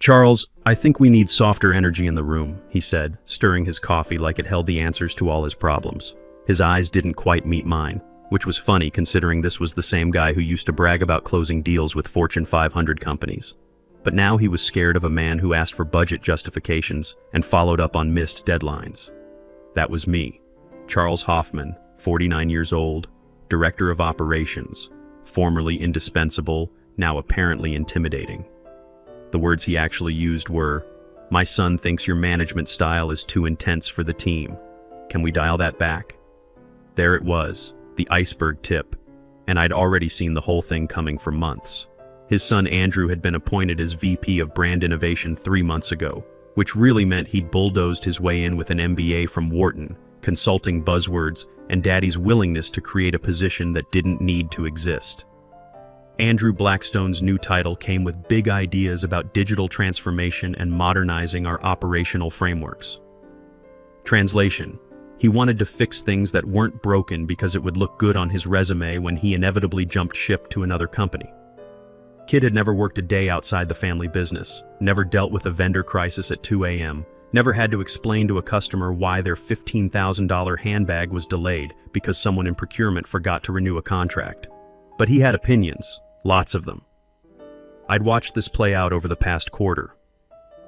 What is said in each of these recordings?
Charles, I think we need softer energy in the room, he said, stirring his coffee like it held the answers to all his problems. His eyes didn't quite meet mine, which was funny considering this was the same guy who used to brag about closing deals with Fortune 500 companies. But now he was scared of a man who asked for budget justifications and followed up on missed deadlines. That was me, Charles Hoffman, 49 years old, Director of Operations, formerly indispensable, now apparently intimidating. The words he actually used were, "My son thinks your management style is too intense for the team. Can we dial that back?" There it was, the iceberg tip, and I'd already seen the whole thing coming for months. His son Andrew had been appointed as VP of Brand Innovation 3 months ago, which really meant he'd bulldozed his way in with an MBA from Wharton, consulting buzzwords, and Daddy's willingness to create a position that didn't need to exist. Andrew Blackstone's new title came with big ideas about digital transformation and modernizing our operational frameworks. Translation: he wanted to fix things that weren't broken because it would look good on his resume when he inevitably jumped ship to another company. Kid had never worked a day outside the family business, never dealt with a vendor crisis at 2 a.m., never had to explain to a customer why their $15,000 handbag was delayed because someone in procurement forgot to renew a contract. But he had opinions. Lots of them. I'd watched this play out over the past quarter.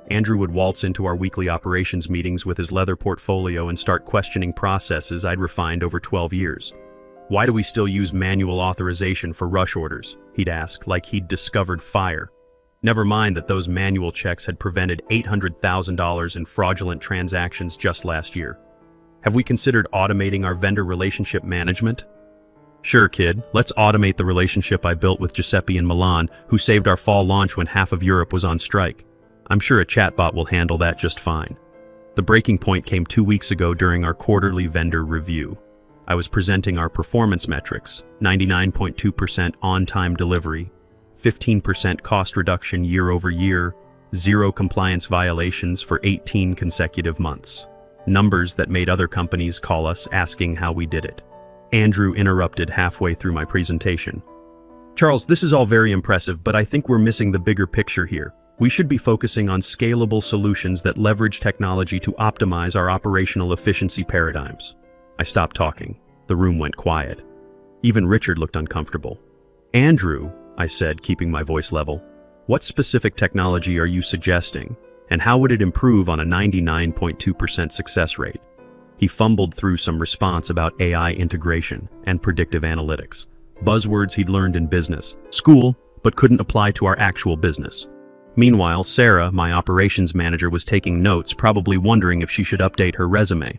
Andrew would waltz into our weekly operations meetings with his leather portfolio and start questioning processes I'd refined over 12 years. "Why do we still use manual authorization for rush orders?" he'd ask, like he'd discovered fire. Never mind that those manual checks had prevented $800,000 in fraudulent transactions just last year. "Have we considered automating our vendor relationship management?" "Sure, kid, let's automate the relationship I built with Giuseppe in Milan, who saved our fall launch when half of Europe was on strike. I'm sure a chatbot will handle that just fine." The breaking point came 2 weeks ago during our quarterly vendor review. I was presenting our performance metrics: 99.2% on-time delivery, 15% cost reduction year over year, 0 compliance violations for 18 consecutive months. Numbers that made other companies call us asking how we did it. Andrew interrupted halfway through my presentation. "Charles, this is all very impressive, but I think we're missing the bigger picture here. We should be focusing on scalable solutions that leverage technology to optimize our operational efficiency paradigms." I stopped talking. The room went quiet. Even Richard looked uncomfortable. "Andrew," I said, keeping my voice level, "what specific technology are you suggesting, and how would it improve on a 99.2% success rate?" He fumbled through some response about AI integration and predictive analytics, buzzwords he'd learned in business school, but couldn't apply to our actual business. Meanwhile, Sarah, my operations manager, was taking notes, probably wondering if she should update her resume.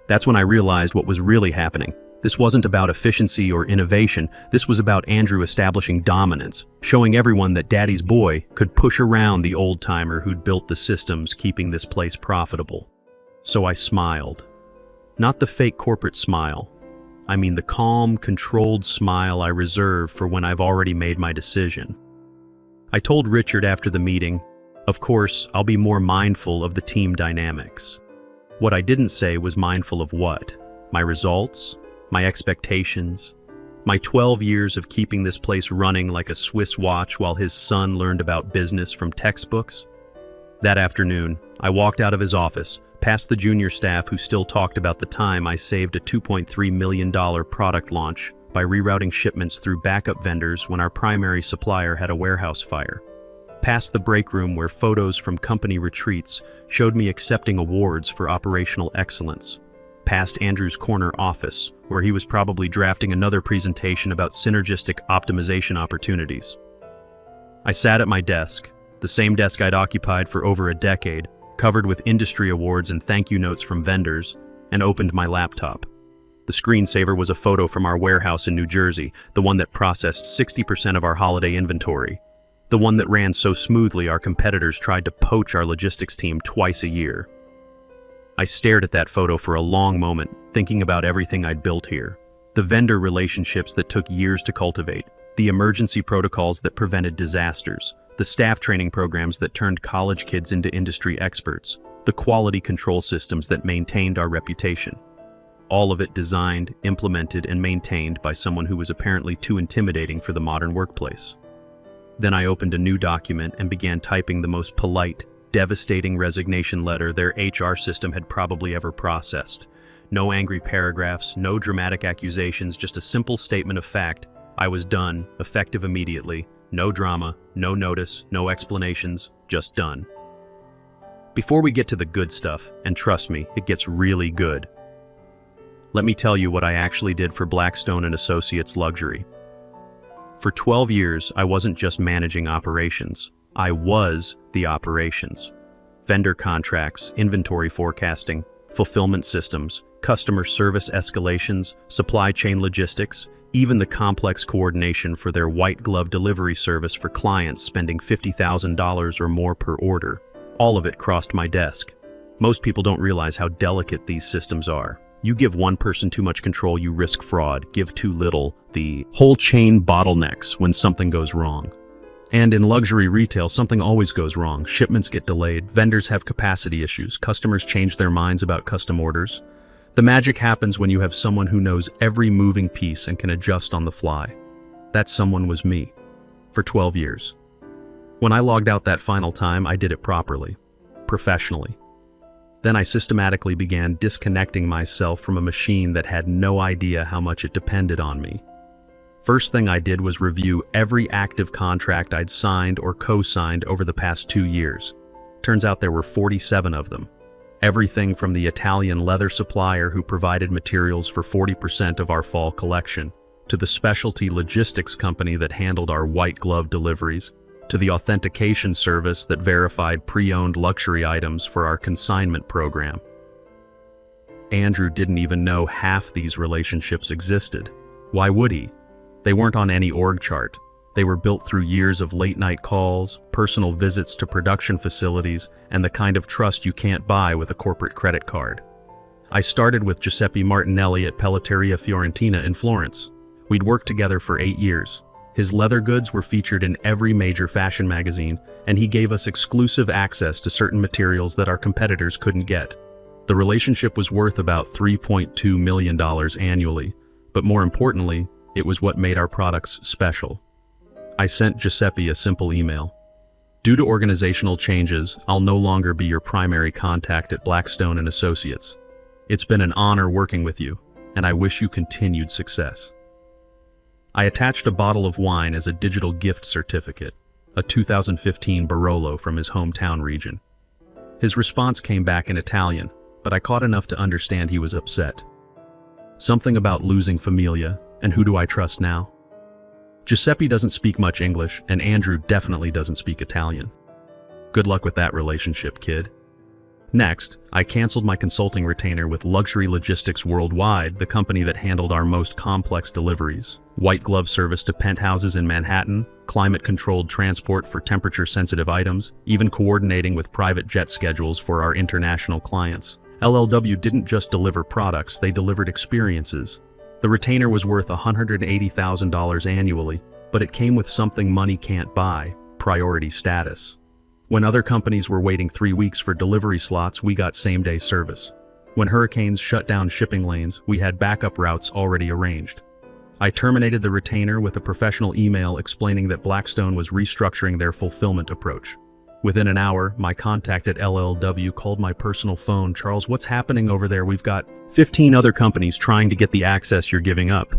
That's when I realized what was really happening. This wasn't about efficiency or innovation. This was about Andrew establishing dominance, showing everyone that Daddy's boy could push around the old-timer who'd built the systems keeping this place profitable. So I smiled. Not the fake corporate smile. I mean the calm, controlled smile I reserve for when I've already made my decision. I told Richard after the meeting, of course, I'll be more mindful of the team dynamics. What I didn't say was mindful of what? My results? My expectations? My 12 years of keeping this place running like a Swiss watch while his son learned about business from textbooks? That afternoon, I walked out of his office, past the junior staff who still talked about the time I saved a $2.3 million product launch by rerouting shipments through backup vendors when our primary supplier had a warehouse fire. Past the break room where photos from company retreats showed me accepting awards for operational excellence. Past Andrew's corner office, where he was probably drafting another presentation about synergistic optimization opportunities. I sat at my desk, the same desk I'd occupied for over a decade, covered with industry awards and thank you notes from vendors, and opened my laptop. The screensaver was a photo from our warehouse in New Jersey, the one that processed 60% of our holiday inventory, the one that ran so smoothly our competitors tried to poach our logistics team twice a year. I stared at that photo for a long moment, thinking about everything I'd built here. The vendor relationships that took years to cultivate, the emergency protocols that prevented disasters, the staff training programs that turned college kids into industry experts, the quality control systems that maintained our reputation. All of it designed, implemented, and maintained by someone who was apparently too intimidating for the modern workplace. Then I opened a new document and began typing the most polite, devastating resignation letter their HR system had probably ever processed. No angry paragraphs, no dramatic accusations, just a simple statement of fact. I was done, effective immediately. No drama, no notice, no explanations, just done. Before we get to the good stuff, and trust me, it gets really good, let me tell you what I actually did for Blackstone and Associates Luxury. For 12 years, I wasn't just managing operations. I was the operations. Vendor contracts, inventory forecasting, fulfillment systems, customer service escalations, supply chain logistics, even the complex coordination for their white glove delivery service for clients spending $50,000 or more per order. All of it crossed my desk. Most people don't realize how delicate these systems are. You give one person too much control, you risk fraud. Give too little, the whole chain bottlenecks when something goes wrong. And in luxury retail, something always goes wrong. Shipments get delayed, vendors have capacity issues, customers change their minds about custom orders. The magic happens when you have someone who knows every moving piece and can adjust on the fly. That someone was me, for 12 years. When I logged out that final time, I did it properly, professionally. Then I systematically began disconnecting myself from a machine that had no idea how much it depended on me. First thing I did was review every active contract I'd signed or co-signed over the past 2 years. Turns out there were 47 of them. Everything from the Italian leather supplier who provided materials for 40% of our fall collection, to the specialty logistics company that handled our white glove deliveries, to the authentication service that verified pre-owned luxury items for our consignment program. Andrew didn't even know half these relationships existed. Why would he? They weren't on any org chart. They were built through years of late-night calls, personal visits to production facilities, and the kind of trust you can't buy with a corporate credit card. I started with Giuseppe Martinelli at Pelletteria Fiorentina in Florence. We'd worked together for 8 years. His leather goods were featured in every major fashion magazine, and he gave us exclusive access to certain materials that our competitors couldn't get. The relationship was worth about $3.2 million annually, but more importantly, it was what made our products special. I sent Giuseppe a simple email. Due to organizational changes, I'll no longer be your primary contact at Blackstone and Associates. It's been an honor working with you, and I wish you continued success. I attached a bottle of wine as a digital gift certificate, a 2015 Barolo from his hometown region. His response came back in Italian, but I caught enough to understand he was upset. Something about losing Familia, and who do I trust now? Giuseppe doesn't speak much English, and Andrew definitely doesn't speak Italian. Good luck with that relationship, kid. Next, I canceled my consulting retainer with Luxury Logistics Worldwide, the company that handled our most complex deliveries. White glove service to penthouses in Manhattan, climate-controlled transport for temperature-sensitive items, even coordinating with private jet schedules for our international clients. LLW didn't just deliver products, they delivered experiences. The retainer was worth $180,000 annually, but it came with something money can't buy: priority status. When other companies were waiting 3 weeks for delivery slots, we got same-day service. When hurricanes shut down shipping lanes, we had backup routes already arranged. I terminated the retainer with a professional email explaining that Blackstone was restructuring their fulfillment approach. Within an hour, my contact at LLW called my personal phone. "Charles, what's happening over there? We've got 15 other companies trying to get the access you're giving up."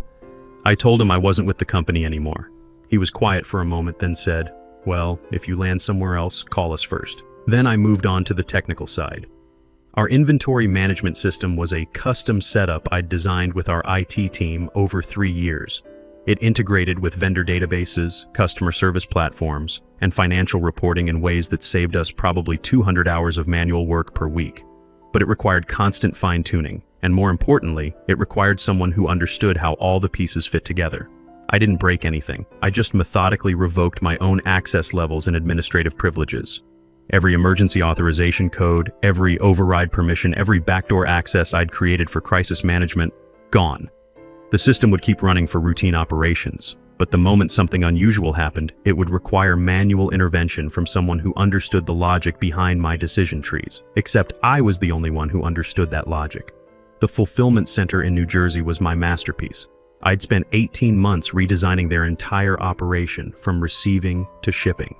I told him I wasn't with the company anymore. He was quiet for a moment, then said, "Well, if you land somewhere else, call us first." Then I moved on to the technical side. Our inventory management system was a custom setup I'd designed with our IT team over 3 years. It integrated with vendor databases, customer service platforms, and financial reporting in ways that saved us probably 200 hours of manual work per week. But it required constant fine-tuning, and more importantly, it required someone who understood how all the pieces fit together. I didn't break anything. I just methodically revoked my own access levels and administrative privileges. Every emergency authorization code, every override permission, every backdoor access I'd created for crisis management, gone. The system would keep running for routine operations, but the moment something unusual happened, it would require manual intervention from someone who understood the logic behind my decision trees. Except I was the only one who understood that logic. The fulfillment center in New Jersey was my masterpiece. I'd spent 18 months redesigning their entire operation from receiving to shipping.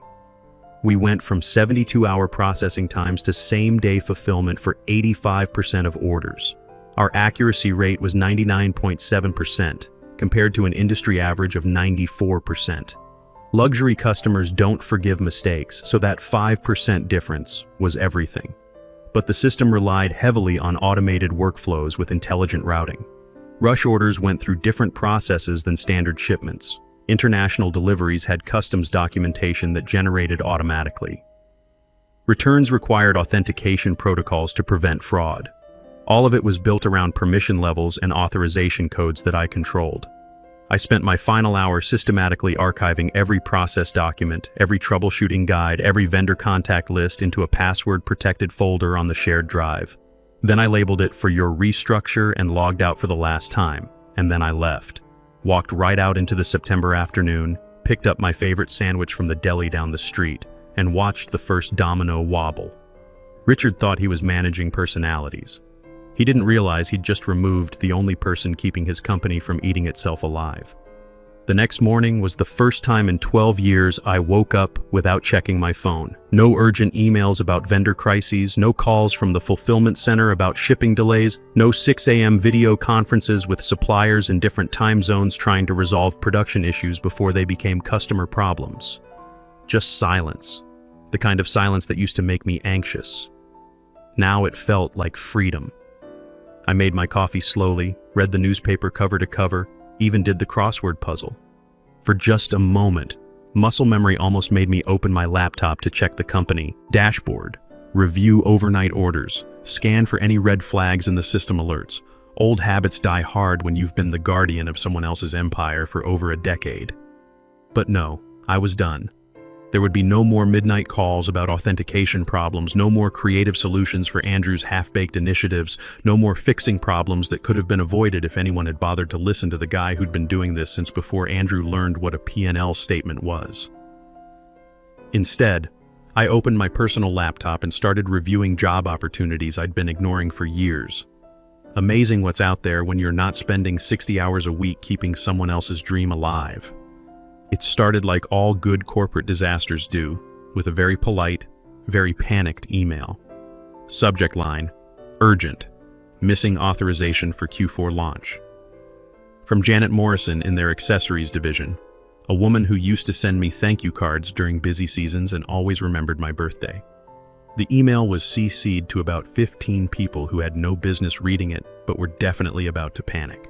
We went from 72-hour processing times to same-day fulfillment for 85% of orders. Our accuracy rate was 99.7%, compared to an industry average of 94%. Luxury customers don't forgive mistakes, so that 5% difference was everything. But the system relied heavily on automated workflows with intelligent routing. Rush orders went through different processes than standard shipments. International deliveries had customs documentation that generated automatically. Returns required authentication protocols to prevent fraud. All of it was built around permission levels and authorization codes that I controlled. I spent my final hour systematically archiving every process document, every troubleshooting guide, every vendor contact list into a password-protected folder on the shared drive. Then I labeled it for your restructure and logged out for the last time, and then I left. Walked right out into the September afternoon, picked up my favorite sandwich from the deli down the street, and watched the first domino wobble. Richard thought he was managing personalities. He didn't realize he'd just removed the only person keeping his company from eating itself alive. The next morning was the first time in 12 years I woke up without checking my phone. No urgent emails about vendor crises, no calls from the fulfillment center about shipping delays, no 6 a.m. video conferences with suppliers in different time zones trying to resolve production issues before they became customer problems. Just silence. The kind of silence that used to make me anxious. Now it felt like freedom. I made my coffee slowly, read the newspaper cover to cover, even did the crossword puzzle. For just a moment, muscle memory almost made me open my laptop to check the company dashboard, review overnight orders, scan for any red flags in the system alerts. Old habits die hard when you've been the guardian of someone else's empire for over a decade. But no, I was done. There would be no more midnight calls about authentication problems, no more creative solutions for Andrew's half-baked initiatives, no more fixing problems that could have been avoided if anyone had bothered to listen to the guy who'd been doing this since before Andrew learned what a P&L statement was. Instead, I opened my personal laptop and started reviewing job opportunities I'd been ignoring for years. Amazing what's out there when you're not spending 60 hours a week keeping someone else's dream alive. It started like all good corporate disasters do, with a very polite, very panicked email. Subject line, urgent, missing authorization for Q4 launch. From Janet Morrison in their accessories division, a woman who used to send me thank you cards during busy seasons and always remembered my birthday. The email was CC'd to about 15 people who had no business reading it, but were definitely about to panic.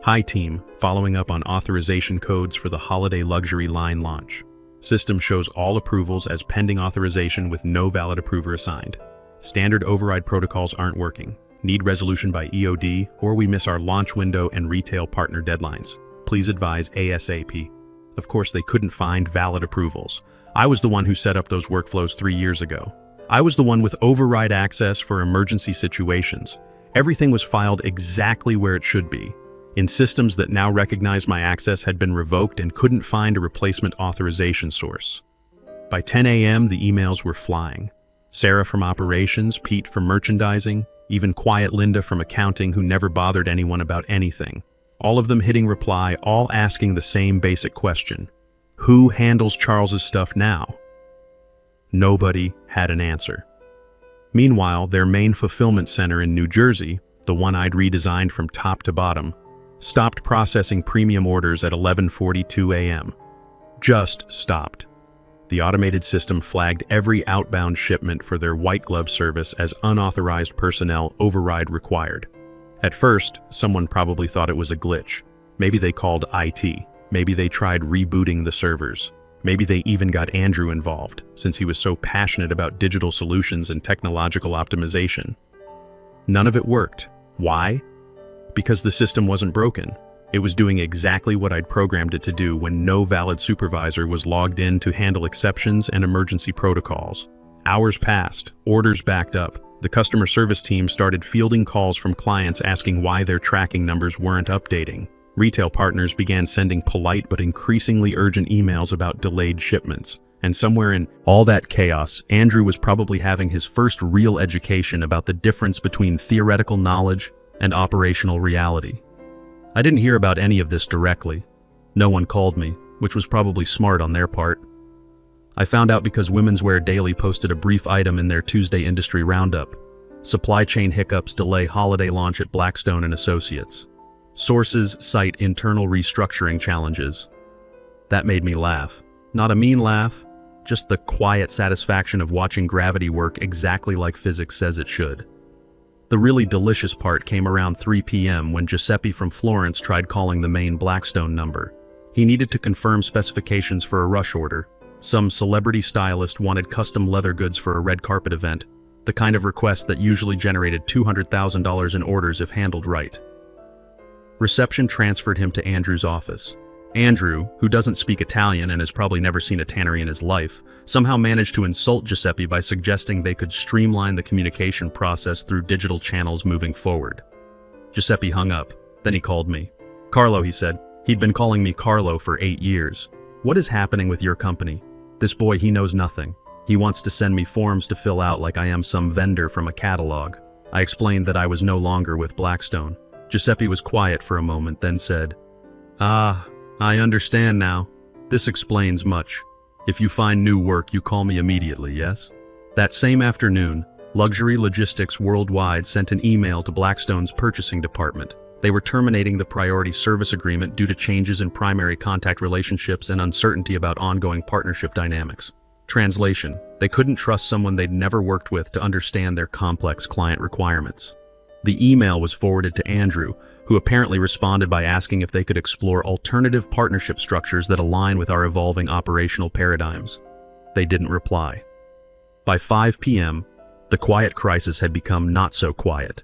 Hi team, following up on authorization codes for the holiday luxury line launch. System shows all approvals as pending authorization with no valid approver assigned. Standard override protocols aren't working. Need resolution by EOD, or we miss our launch window and retail partner deadlines. Please advise ASAP. Of course, they couldn't find valid approvals. I was the one who set up those workflows 3 years ago. I was the one with override access for emergency situations. Everything was filed exactly where it should be. In systems that now recognize my access had been revoked and couldn't find a replacement authorization source. By 10 a.m., the emails were flying. Sarah from operations, Pete from merchandising, even quiet Linda from accounting who never bothered anyone about anything. All of them hitting reply, all asking the same basic question. Who handles Charles's stuff now? Nobody had an answer. Meanwhile, their main fulfillment center in New Jersey, the one I'd redesigned from top to bottom, stopped processing premium orders at 11:42 a.m. Just stopped. The automated system flagged every outbound shipment for their white glove service as unauthorized personnel override required. At first, someone probably thought it was a glitch. Maybe they called IT. Maybe they tried rebooting the servers. Maybe they even got Andrew involved, since he was so passionate about digital solutions and technological optimization. None of it worked. Why? Because the system wasn't broken. It was doing exactly what I'd programmed it to do when no valid supervisor was logged in to handle exceptions and emergency protocols. Hours passed, orders backed up. The customer service team started fielding calls from clients asking why their tracking numbers weren't updating. Retail partners began sending polite but increasingly urgent emails about delayed shipments. And somewhere in all that chaos, Andrew was probably having his first real education about the difference between theoretical knowledge and operational reality. I didn't hear about any of this directly. No one called me, which was probably smart on their part. I found out because Women's Wear Daily posted a brief item in their Tuesday industry roundup. Supply chain hiccups delay holiday launch at Blackstone & Associates. Sources cite internal restructuring challenges. That made me laugh. Not a mean laugh, just the quiet satisfaction of watching gravity work exactly like physics says it should. The really delicious part came around 3 p.m. when Giuseppe from Florence tried calling the main Blackstone number. He needed to confirm specifications for a rush order. Some celebrity stylist wanted custom leather goods for a red carpet event, the kind of request that usually generated $200,000 in orders if handled right. Reception transferred him to Andrew's office. Andrew, who doesn't speak Italian and has probably never seen a tannery in his life, somehow managed to insult Giuseppe by suggesting they could streamline the communication process through digital channels moving forward. Giuseppe hung up. Then he called me. "Carlo," he said. He'd been calling me Carlo for 8 years. "What is happening with your company? This boy, he knows nothing. He wants to send me forms to fill out like I am some vendor from a catalog." I explained that I was no longer with Blackstone. Giuseppe was quiet for a moment, then said, "Ah, I understand now. This explains much. If you find new work, you call me immediately, yes?" That same afternoon, Luxury Logistics Worldwide sent an email to Blackstone's purchasing department. They were terminating the priority service agreement due to changes in primary contact relationships and uncertainty about ongoing partnership dynamics. Translation: they couldn't trust someone they'd never worked with to understand their complex client requirements. The email was forwarded to Andrew, who apparently responded by asking if they could explore alternative partnership structures that align with our evolving operational paradigms. They didn't reply. By 5 p.m., the quiet crisis had become not so quiet.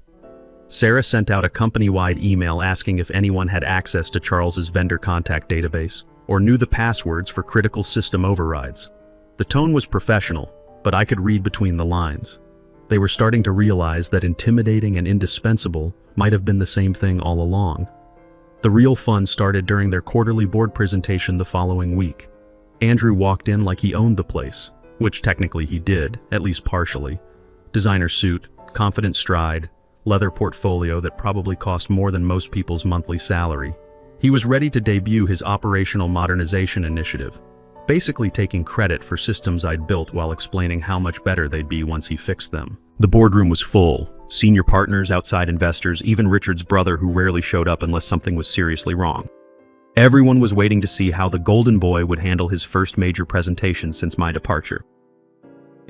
Sarah sent out a company-wide email asking if anyone had access to Charles's vendor contact database or knew the passwords for critical system overrides. The tone was professional, but I could read between the lines. They were starting to realize that intimidating and indispensable might have been the same thing all along. The real fun started during their quarterly board presentation the following week. Andrew walked in like he owned the place, which technically he did, at least partially. Designer suit, confident stride, leather portfolio that probably cost more than most people's monthly salary. He was ready to debut his operational modernization initiative, basically taking credit for systems I'd built while explaining how much better they'd be once he fixed them. The boardroom was full. Senior partners, outside investors, even Richard's brother, who rarely showed up unless something was seriously wrong. Everyone was waiting to see how the golden boy would handle his first major presentation since my departure.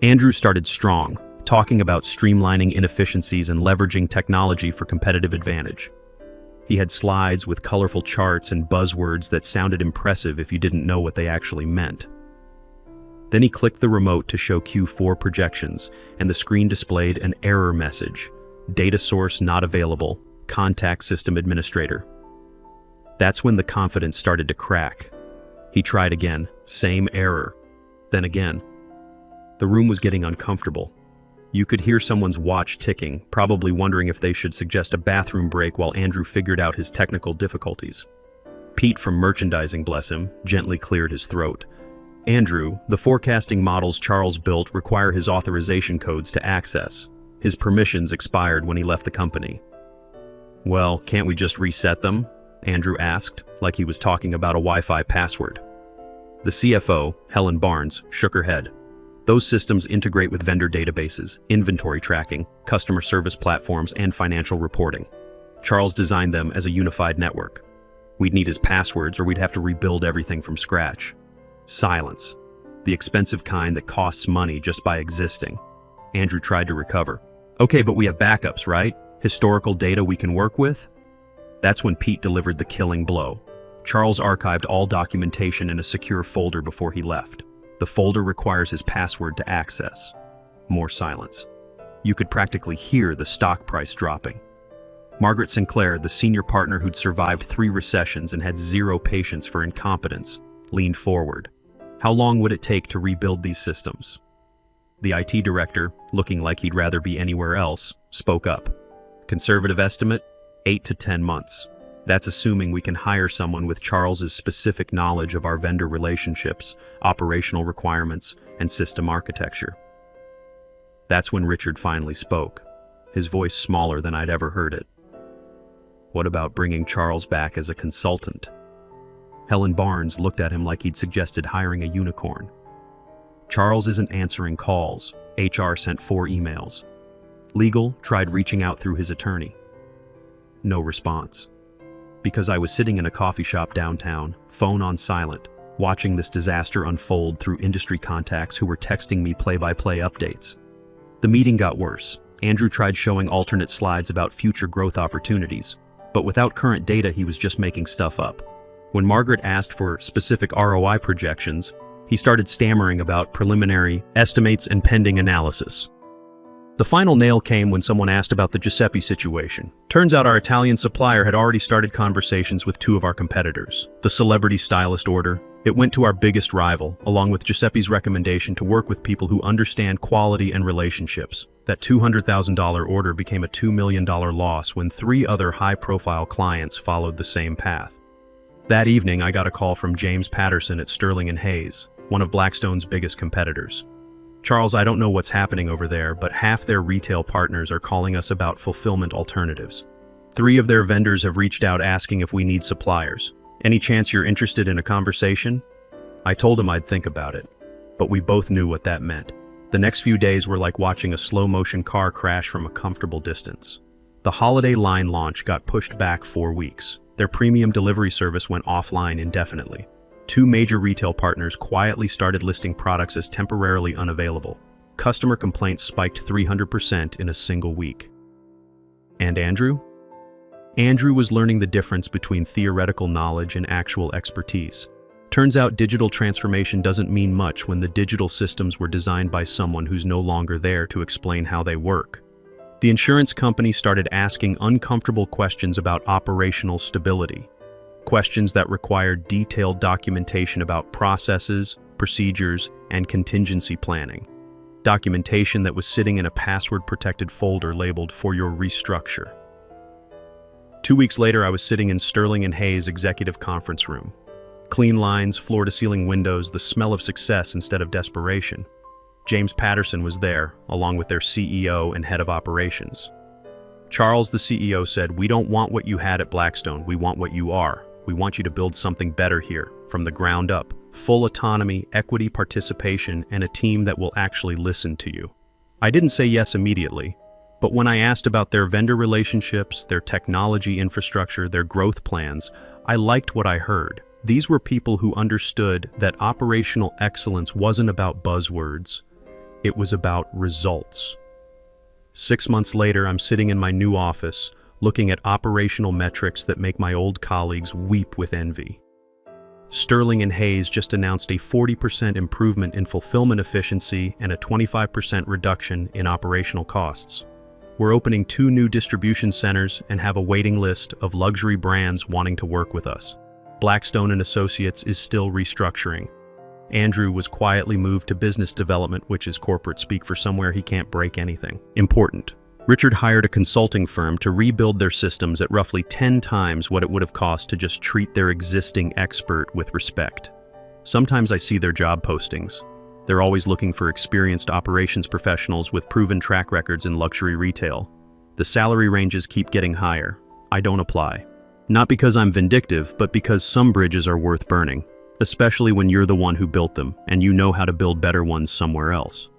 Andrew started strong, talking about streamlining inefficiencies and leveraging technology for competitive advantage. He had slides with colorful charts and buzzwords that sounded impressive if you didn't know what they actually meant. Then he clicked the remote to show Q4 projections, and the screen displayed an error message: data source not available, contact system administrator. That's when the confidence started to crack. He tried again, same error. Then again. The room was getting uncomfortable. You could hear someone's watch ticking, probably wondering if they should suggest a bathroom break while Andrew figured out his technical difficulties. Pete from merchandising, bless him, gently cleared his throat. "Andrew, the forecasting models Charles built require his authorization codes to access. His permissions expired when he left the company." "Well, can't we just reset them?" Andrew asked, like he was talking about a Wi-Fi password. The CFO, Helen Barnes, shook her head. "Those systems integrate with vendor databases, inventory tracking, customer service platforms, and financial reporting. Charles designed them as a unified network. We'd need his passwords or we'd have to rebuild everything from scratch." Silence. The expensive kind that costs money just by existing. Andrew tried to recover. "Okay, but we have backups, right? Historical data we can work with?" That's when Pete delivered the killing blow. Charles archived all documentation in a secure folder before he left. The folder requires his password to access. More silence. You could practically hear the stock price dropping. Margaret Sinclair, the senior partner who'd survived 3 recessions and had zero patience for incompetence, leaned forward. How long would it take to rebuild these systems? The IT director, looking like he'd rather be anywhere else, spoke up. "Conservative estimate, 8 to 10 months. That's assuming we can hire someone with Charles's specific knowledge of our vendor relationships, operational requirements, and system architecture." That's when Richard finally spoke, his voice smaller than I'd ever heard it. What about bringing Charles back as a consultant? Helen Barnes looked at him like he'd suggested hiring a unicorn. Charles isn't answering calls. HR sent 4 emails. Legal tried reaching out through his attorney. No response. Because I was sitting in a coffee shop downtown, phone on silent, watching this disaster unfold through industry contacts who were texting me play-by-play updates. The meeting got worse. Andrew tried showing alternate slides about future growth opportunities, but without current data, he was just making stuff up. When Margaret asked for specific ROI projections, he started stammering about preliminary estimates and pending analysis. The final nail came when someone asked about the Giuseppe situation. Turns out our Italian supplier had already started conversations with 2 of our competitors. The celebrity stylist order, it went to our biggest rival, along with Giuseppe's recommendation to work with people who understand quality and relationships. That $200,000 order became a $2 million loss when 3 other high-profile clients followed the same path. That evening, I got a call from James Patterson at Sterling & Hayes, one of Blackstone's biggest competitors. Charles, I don't know what's happening over there, but half their retail partners are calling us about fulfillment alternatives. 3 of their vendors have reached out asking if we need suppliers. Any chance you're interested in a conversation? I told him I'd think about it, but we both knew what that meant. The next few days were like watching a slow-motion car crash from a comfortable distance. The holiday line launch got pushed back 4 weeks. Their premium delivery service went offline indefinitely. 2 major retail partners quietly started listing products as temporarily unavailable. Customer complaints spiked 300% in a single week. And Andrew? Andrew was learning the difference between theoretical knowledge and actual expertise. Turns out digital transformation doesn't mean much when the digital systems were designed by someone who's no longer there to explain how they work. The insurance company started asking uncomfortable questions about operational stability. Questions that required detailed documentation about processes, procedures, and contingency planning. Documentation that was sitting in a password-protected folder labeled "For your restructure." 2 weeks later, I was sitting in Sterling & Hayes' executive conference room. Clean lines, floor-to-ceiling windows, the smell of success instead of desperation. James Patterson was there, along with their CEO and head of operations. Charles, the CEO, said, "We don't want what you had at Blackstone, we want what you are. We want you to build something better here, from the ground up. Full autonomy, equity participation, and a team that will actually listen to you." I didn't say yes immediately, but when I asked about their vendor relationships, their technology infrastructure, their growth plans, I liked what I heard. These were people who understood that operational excellence wasn't about buzzwords, it was about results. 6 months later, I'm sitting in my new office, looking at operational metrics that make my old colleagues weep with envy. Sterling & Hayes just announced a 40% improvement in fulfillment efficiency and a 25% reduction in operational costs. We're opening 2 new distribution centers and have a waiting list of luxury brands wanting to work with us. Blackstone & Associates is still restructuring. Andrew was quietly moved to business development, which is corporate speak for somewhere he can't break anything. Important. Richard hired a consulting firm to rebuild their systems at roughly 10 times what it would have cost to just treat their existing expert with respect. Sometimes I see their job postings. They're always looking for experienced operations professionals with proven track records in luxury retail. The salary ranges keep getting higher. I don't apply. Not because I'm vindictive, but because some bridges are worth burning, especially when you're the one who built them and you know how to build better ones somewhere else.